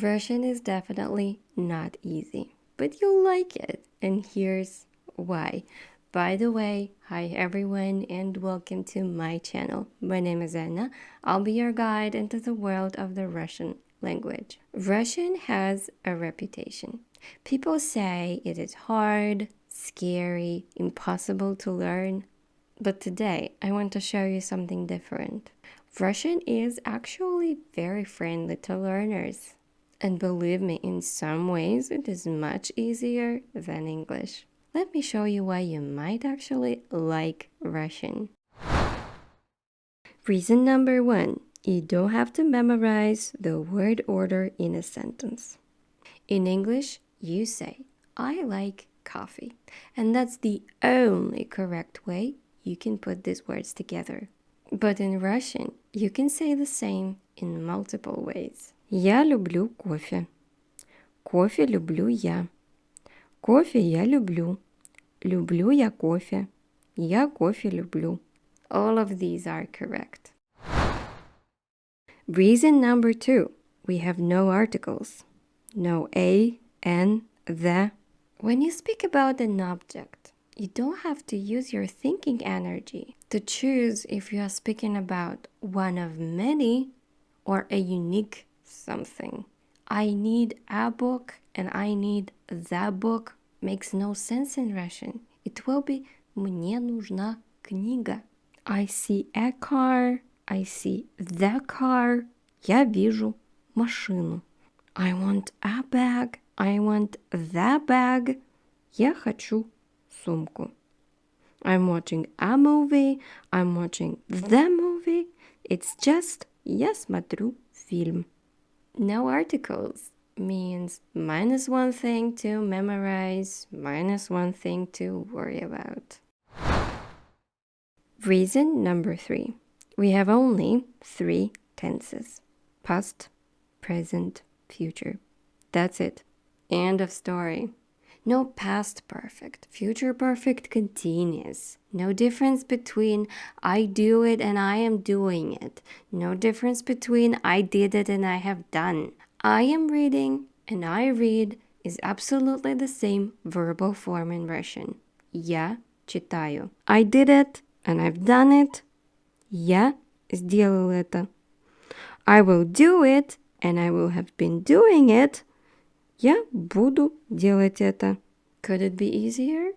Russian is definitely not easy, but you'll like it, and here's why. By the way, hi everyone and welcome to my channel. My name is Anna. I'll be your guide into the world of the Russian language. Russian has a reputation. People say it is hard, scary, impossible to learn. But today, I want to show you something different. Russian is actually very friendly to learners. And believe me, in some ways, it is much easier than English. Let me show you why you might actually like Russian. Reason number 1. You don't have to memorize the word order in a sentence. In English, you say, I like coffee. And that's the only correct way you can put these words together. But in Russian, you can say the same in multiple ways. Я люблю кофе. Кофе люблю я. Кофе я люблю. Люблю я кофе. Я кофе люблю. All of these are correct. Reason number 2. We have no articles. No a, an, the. When you speak about an object, you don't have to use your thinking energy to choose if you are speaking about one of many or a unique something. I need a book and I need the book makes no sense in Russian. It will be мне нужна книга. I see a car. I see the car. Я вижу машину. I want a bag. I want the bag. Я хочу сумку. I'm watching a movie. I'm watching the movie. It's just я смотрю фильм. No articles means minus one thing to memorize, minus one thing to worry about. Reason number 3. We have only 3 tenses. Past, present, future. That's it. End of story. No past perfect, future perfect continuous. No difference between I do it and I am doing it. No difference between I did it and I have done. I am reading and I read is absolutely the same verbal form in Russian. Я читаю. I did it and I've done it. Я сделал это. I will do it and I will have been doing it. Я буду делать это. Could it be easier?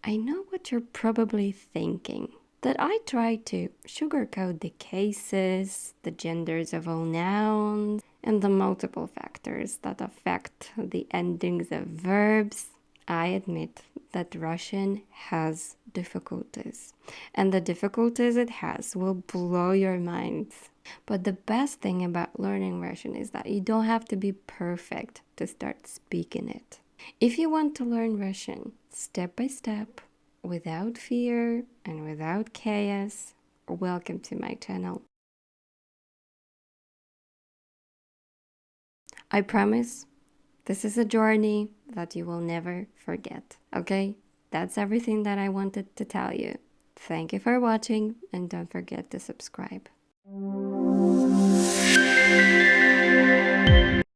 I know what you're probably thinking. That I try to sugarcoat the cases, the genders of all nouns, and the multiple factors that affect the endings of verbs. I admit that Russian has difficulties, and the difficulties it has will blow your minds. But the best thing about learning Russian is that you don't have to be perfect to start speaking it. If you want to learn Russian step by step, without fear and without chaos, welcome to my channel. I promise this is a journey that you will never forget. Okay? That's everything that I wanted to tell you. Thank you for watching and don't forget to subscribe.